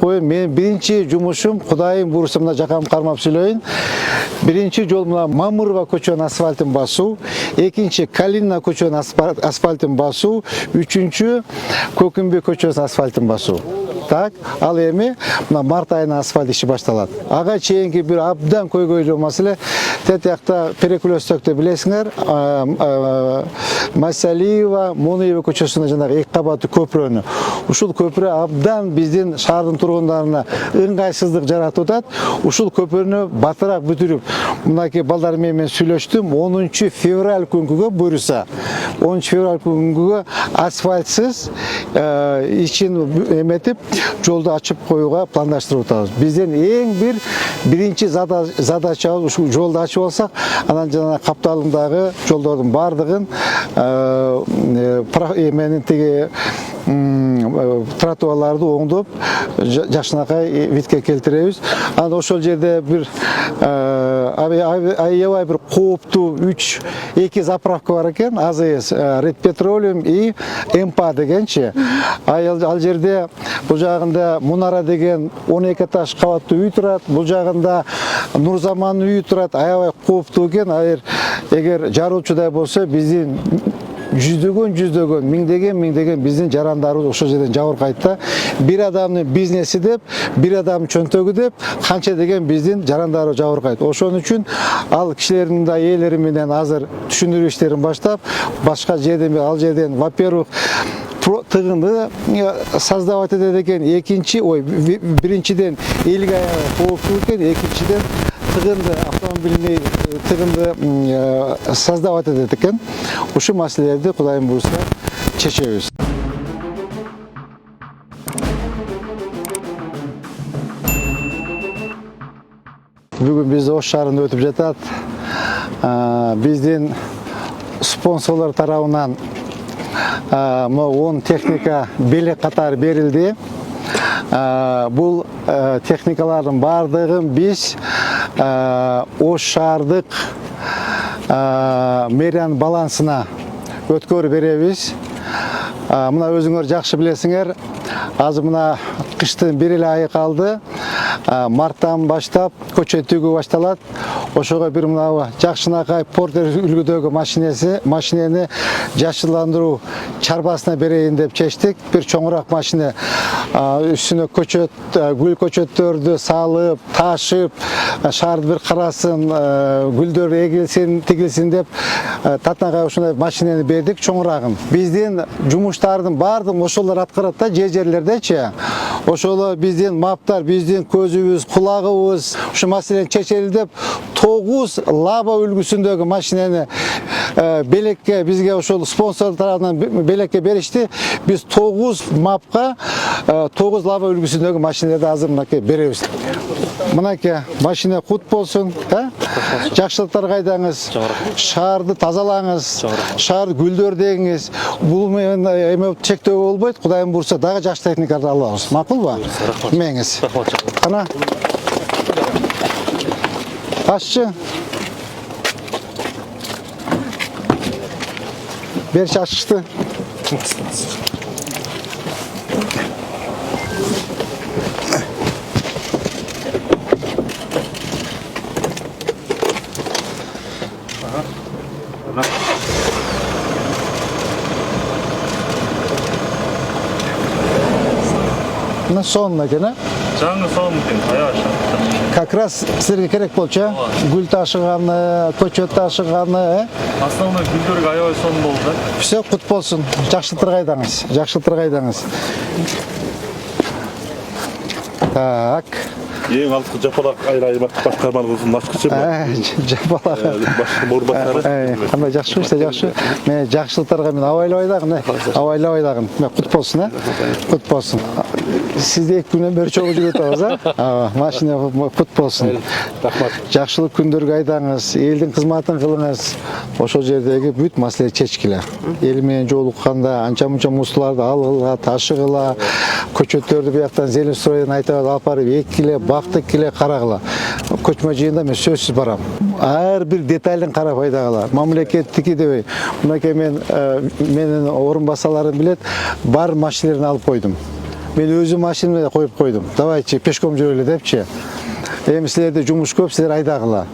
Мен биринчи жумушум, Кудайым буйруса мына жакам кармап сүйлөйүн. Биринчи жол мына Мамырова көчөнүн асфальтын басуу, экинчи Калина көчөнүн асфальтын басуу, үчүнчү Көкүмбек көчөсүнүн асфальтын басуу. Так, ал эми мына март айынан асфальт иши башталат. Ага чейинки бир абдан көйгөйлүү маселе, тетиякта Перекулөстөктө билесиңер, Масалиева, Муниева көчөсүнө жанагы эки кабаттуу көпүрөнү. Ушул көпүрө абдан биздин шаардын тургундарына ыңгайсыздык жаратып атат. Ушул көпүрөнү батыраак бүтүрүп, мынакей балдар менен сүйлөштүм, 10 февраль күнгүгө буйруса, 10 февраль күнгүгө асфальтсыз ичин эметип, жолду ачып коюуга пландаштырып атабыз. Биздин эң биринчи задачабыз ушул жолду ачып алсак, анан жана капталындагы жолдордун бардыгын эменин тиги тротуарларды оңдоп, жакшынакай витке келтиребиз. Анан ошол жерде бир аябай бир кооптуу 2 заправка бар экен, АЗС, Red Petroleum и МПА дегенчи. Ал жерде бул жагында Мунара деген 12 этаж кабаттуу үй турат, бул жагында Нурзаман үйү турат, аябай кооптуу экен. Эгер жарылуучудай болсо, биздин жүздөгөн, миңдеген биздин жарандарыбыз ошол жерден жабыркайт да. Бир адамдын бизнеси деп, бир адамдын чөнтөгү деп, канча деген биздин жарандарыбыз жабыркайт. Ошон үчүн ал кишилердин да ээлери менен азыр түшүндүрүү иштерин баштап, башка жерден, ал жерден, во-первых, тыгынды создавать этет экен, биринчиден элге кооптуу экен, экинчиден тыгынды автомобильный тыгынды создавать этет экен. Ушул маселелерди Кудайым буйруса чечебиз. Бүгүн бизде Ош шаарында өтүп жатат. Биздин спонсорлор тарабынан 10 техника белек катары берилди. Бул техникалардын бардыгын биз Ош шаардык мэриянын балансына өткөрүп беребиз. Мына өзүңөр жакшы билесиңер, азыр мына кыштын бир эле айы калды. Марттан баштап көчө төгүү башталат. Ошого бир мына жакшынакай Портер үлгүдөгү машинени жашылдандыруу чарбасына берейин деп чечтик. Бир чоңураак машина үстүнө гүл көчөттөрдү салып, ташып, шаарды бир карасын, гүлдөр эгилсин, тигилсин деп татнагай ушундай машинени бердик, чоңураагын. Биздин жумуштардын баардыгын ошолор аткарат да, жерлердечи. Ошоло биздин маптар, биздин көзүбүз, кулагыбыз ушу маселени чечели деп 9 лаба үлгүсүндөгү машинени белекке, бизге ошол спонсор тарабынан белекке беришти. Биз 9 мапка 9 лаба үлгүсүндөгү машинелерди азыр мынакей беребиз. Мынакей машина кут болсун, жакшылыктар кайдаңыз, шаарды тазалаңыз, шаар гүлдөр деңиз. Бул менен эме чектөө болбойт. Кудайым буйруса дагы жакшы техникаларды алабыз. Макулбу? Меңиз. Кана. Ашчы. Берчи ашышты. Мына сонун экен, жаңы сонун экен, аябай. Как раз силерге керек болчу, гүл ташыганы, көчөт ташыганы, Основной гүлдөргө аябай сонун болду да. Все, кут болсун. Жакшылыктар кайдаңыз. Так. Ең алты жапалак аймак башкармалыгыбыздын башчысы. Жапалак. Кандай жакшы иште, жакшы. Мен жакшылыктарга мен абайлабай дагы. Мен кут болсун, Кут болсун. Сизди 2 күнөн бери чогуу жүрүп атабыз, Машина кут болсун. Рахмат. Жакшылык күндөргө айдаңыз, элдин кызматын кылыңыз. Ошол жердеги бүт маселени чечкиле. Эл менен жолукканда анча-мунча мустуларды алгыла, ташыгыла, көчөттөрдү бияктан зеленстройдон алып барып эккиле, бактыккиле, карагыла. Көчмө жыйында мен сөзсүз барам. Ар бир деталын карап айдагыла. Мамлекеттики дебей, мынакей менин орун басаларым билет, бар машинелерин алып койдум. Мен өзім машинамды қойып қойдым. Давайте пешком жүрелі депчи. Эми силерде жумуш көп, силер айдагыла.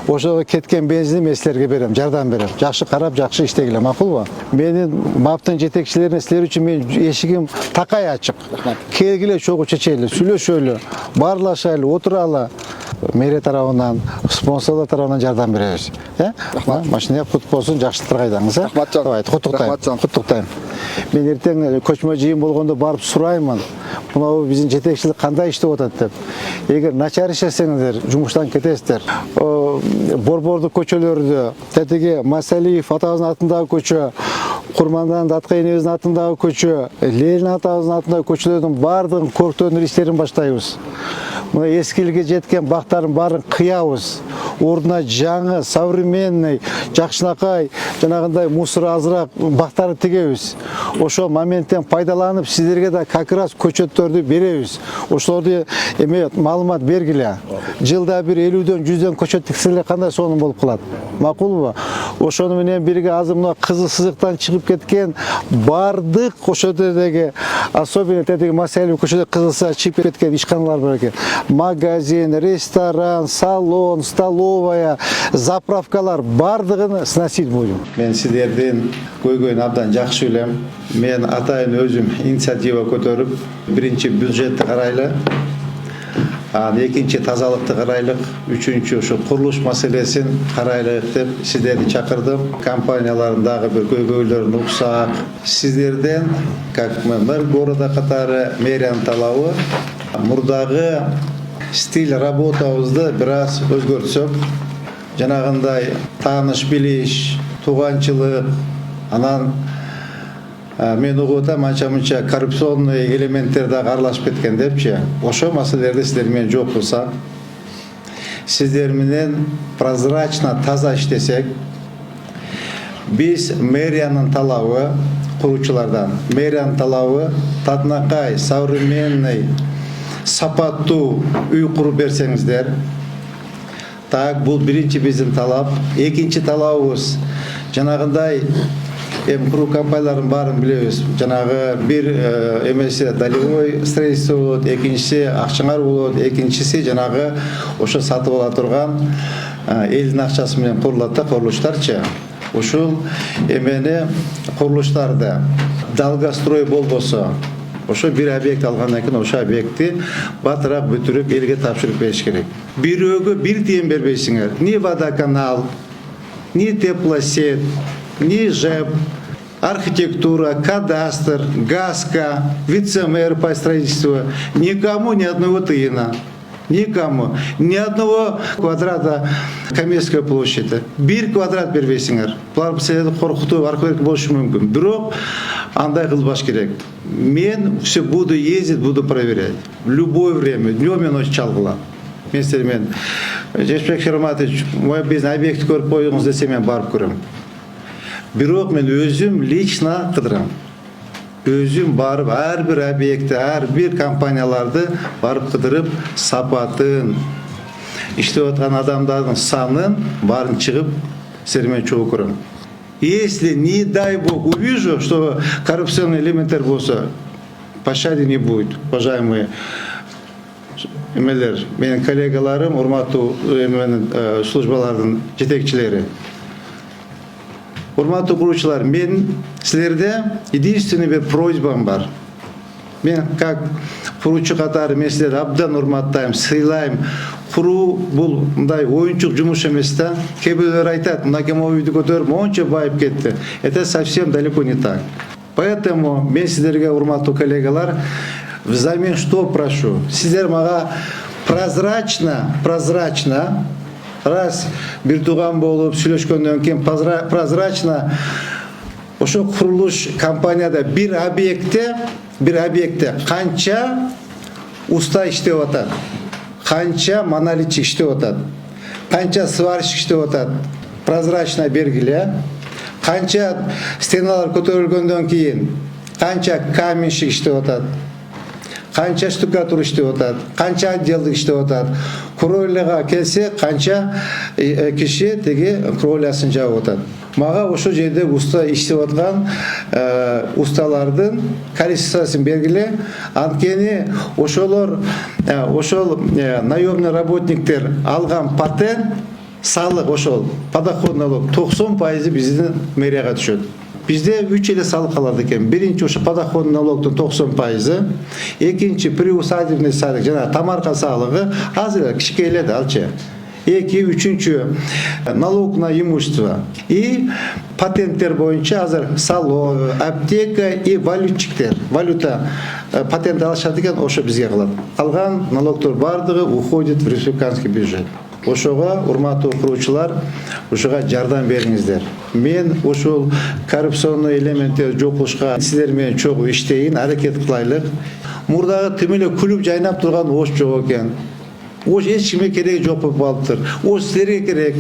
Ошого кеткен бензинди мен силерге берем, жардам берем. Жакшы карап, жакшы иштегиле, макулбу? Менин МАПтын жетекчилерине силер үчүн мен эшигим такай ачык. Келгиле, чогуу чечели, сүйлөшөлү, баарлашайлы, отуралы. Мэрия тарабынан, спонсорлар тарабынан жардам беребиз. Машина кут болсун, жакшылыктарга айдаңыз. Рахматжан. Давайте, куттуктайм. Мен эртең көчмө жыйын болгондо барып сураймын. Мына биздин жетекчилик кандай иштеп атат деп. Эгер начар иштесеңиздер, жумуштан кетесиздер. Борбордук көчөлөрдө, тетиги Масалиев атабыздын атындагы көчө, Курмандан Даткай энебиздин атындагы көчө, Ленин атабыздын атындагы көчөлөрдүн баардыгын көрктөндүрүү иштерин баштайбыз. Мына эскиликке жеткен бактарын баарын кыябыз. Ордуна жаңы, современный, жакшынакай, жанагындай мусор азыраак бактарды тигебиз. Ошол моменттен пайдаланып, сиздерге да как раз көчөттөрдү беребиз. Ошолорду эме маалымат бергиле. Жылда бир 50дөн 100дөн көчөт тикселер кандай сонун болуп калат. Макулбу? Ошону менен бирге азыр мына кызыл сызыктан чыгып кеткен бардык ошодогу, особенно тетиги Масалиев көчөдө кызыл сызыкка чыгып кеткен ишканалар бар экен. Магазин, ресторан, салон, столовая, заправкалар бардыгын сносить будем. Мен сиздердин көйгөйүн абдан жакшы билем. Мен атайын өзүм инициатива көтөрүп, биринчи бюджетти карайлы, экинчи тазалыкты карайлык, үчүнчү ушу курулуш маселесин карайлык деп сиздерди чакырдым. Компаниялардын дагы бир көйгөйлөрүн уксак. Сиздерден, как мэр города катары мэриянын талабы, мурдагы стиль работабызды бир аз өзгөртсөк, жанагындай тааныш билиш, тууганчылык, анан мен угуп атам анча-мынча коррупционный элементтер дагы аралашып кеткен депчи. Ошо маселелерди сиздер менен жок кылсак, сиздер менен прозрачно, таза иштесек, биз мэриянын талабы, куруучулардан мэриянын талабы татынакай, современный, сапаттуу үй куруп берсеңиздер. Так, бул биринчи биздин талап. Экинчи талабыбыз жанагындай куруу компаниялардын баарын билебиз. Жанагы бир эмеси долевой строительство болот, экинчиси акчаңар болот, экинчиси жанагы ошо сатып ала турган элдин акчасы менен курулат да курулуштарчы. Ушул эмени курулуштарды долгострой болбосо, ошо бир объект алгандан кийин ошо объектти батыраак бүтүрүп элге тапшырып бериш керек. Бирөөгө бир тиен бербейсиңер. Ни водоканал, ни теплосет, ни ЖЭП, архитектура, кадастр, ГАСКО, вице-мэр по строительству. Никому ни одного тыена. Никому. Ни одного квадрата Каменской площади. Бир квадрат бербейсиңер. Булар силерди коркутуп аркылык болушу мүмкүн. Бирок андай кылбаш керек. Мен все буду ездить, буду проверять. В любое время, днем и ночью чалгыла. Мен силермен Жешбек Шараматович, мой бизнес объект көрүп коюңуз десе мен барып көрөм. Бирок мен өзүм лично кыдырам. Өзүм барып ар бир объектти, ар бир компанияларды барып кыдырып, сапатын, иштеп аткан адамдардын санын барын чыгып силермен чогуу көрөм. Если, не дай бог, увижу, что коррупционный элементер болса, пощады не будет, уважаемые эмелер, менин коллегаларым, урматтуу службалардын жетекчилери. Урматтуу куруучулар, мен силерде единственный бир просьбам бар. Мен как куруучу катары мен силерди абдан урматтайм, сыйлайм. Куруу бул мындай оюнчук жумуш эмес да. Кээ бирөөлөр айтат, мына үйдү көтөрүп монча байып кетти. Это совсем далеко не так. Поэтому мен сиздерге, урматтуу коллегалар, взамен что прошу? Сиздер мага прозрачно, раз бир тууган болуп сүйлөшкөндөн кийин прозрачно ошо курулуш компанияда бир объектте канча уста иштеп атат, канча монолитчик иштеп атат, канча сварщик иштеп атат, прозрачно бергиле. Канча стеналар көтөрүлгөндөн кийин канча каменщик иштеп атат, канча штукатур иштеп атат, канча отделдик иштеп атат. Кровляга келсе канча киши теги кровлясын жабып атат. Мага ошол жерде уста иштеп аткан усталардын количествосын бергиле. Анткени ошол наемный работниктер алган патент салык ошол подоходный налог 90% биздин мэрияга түшөт. Bizde 3 эле салык калат экен. Биринчи ошо подоходный налогдун 90%, экинчи приусадебный салык жана тамарка салыгы азыр кичикейледи алчы. Үчүнчү налог на имущество и патенттер боюнча азыр салон, аптека и валютчиктер. Валюта патент алышат экен, ошо бизге калат. Калган налогдор бардыгы уходит в республиканский бюджет. Ошого урматтуу окуучулар, ошого жардам бериңиздер. Мен ошол коррупционный элементтерди жок кылышка сиздер менен чогуу иштейин, аракет кылайлык. Мурдагы тим эле күлүп жайнап турган ош жок экен. Ош эч кимге кереги жок болуп калыптыр. Ош силерге керек.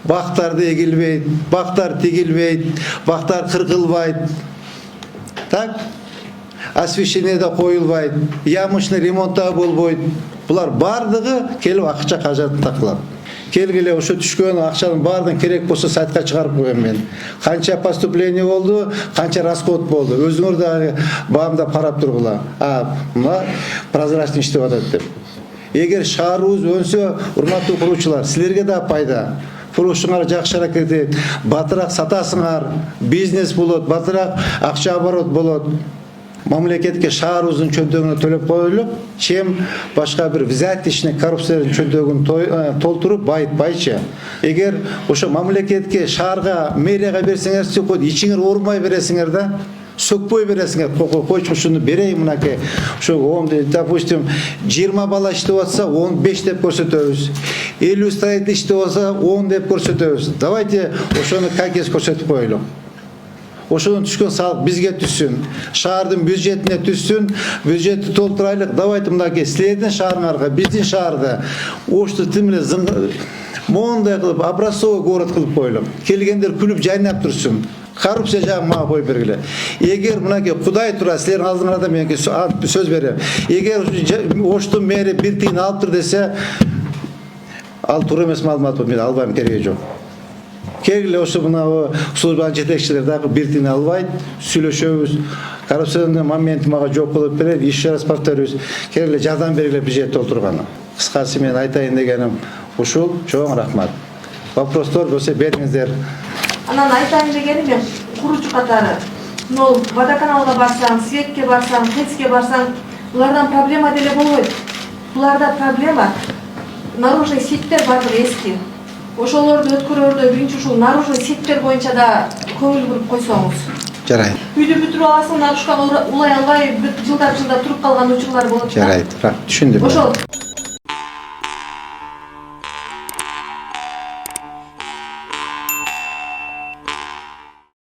Бактарды эгилбейт, бактар тигилбейт, бактар кыркылбайт. Так? Освещение да коюлбайт, ямочный ремонт да болбойт. Булар бардыгы келип акча кажатын кылат. Келгиле ошо түшкөн акчанын баардыгын керек болсо сайтка чыгарып коем мен. Канча поступление болду, канча расход болду. Өзүңөр да баамда карап тургула. Мына прозрачный иштеп атат деп. Эгер шаарыбыз өнсө, урматтуу окуучулар, силерге да пайда. Курушуңар жакшы аракет эт, батыраак сатасыңар, бизнес болот, батыраак акча оборот болот. Мамлекетке шаарыбыздын чөнтөгүнө төлөп коелук, чем башка бир взяточный коррупциянын чөнтөгүн толтуруп байытпайчы. Эгер ошо мамлекетке, шаарга, мэрияга берсеңер, койду ичиңер оорубай бересиңер да, сөкпөй бересиңер. Койчу ушуну берейин мынакей. Ошо допустим 20 бала иштеп атса 15 деп көрсөтөбүз. 50 строитель иштеп атса 10 деп көрсөтөбүз. Давайте ошону какес көрсөтүп коелук. Ошодан түшкөн салык бизге түссүн, шаардын бюджетине түссүн, бюджетти толтурайлык. Давайте мынакей силердин шаарыңарга, биздин шаарда ошту тим эле мондай кылып, образцовый город кылып коелук. Келгендер күлүп жайнап турсун. Коррупция жагын мага коюп бергиле. Эгер мынакей Кудай тура силердин алдыңарда мен сөз берем. Эгер оштун мэри бир тыйын алыптыр десе, ал туура эмес маалымат, мен албайм, кереги жок. Келгиле ошо мына службанын жетекчилери дагы бир тыйын албайт, сүйлөшөбүз. Коррупциянын моменти мага жок болуп берет, еще раз повторюсь. Келгиле жардам бергиле бюджет толтурганы. Кыскасы мен айтайын дегеним ушул. Чоң рахмат. Вопростор болсо бериңиздер. Анан айтайын дегеним мен куручу катары. Водоканалга барсаң, светке барсаң, ТЭЦке барсаң, булардан проблема деле болбойт. Буларда проблема наружный сеттер бардыгы эски. Ошолорду өткөрөрдө биринчи ушул наружный сеттер боюнча да көңүл буруп койсоңуз. Жарайт. Үйдү бүтүрүп аласың, наружкага улай албай жылдар туруп калган учурлар болот. Жарайт. Түшүндүм. Ошол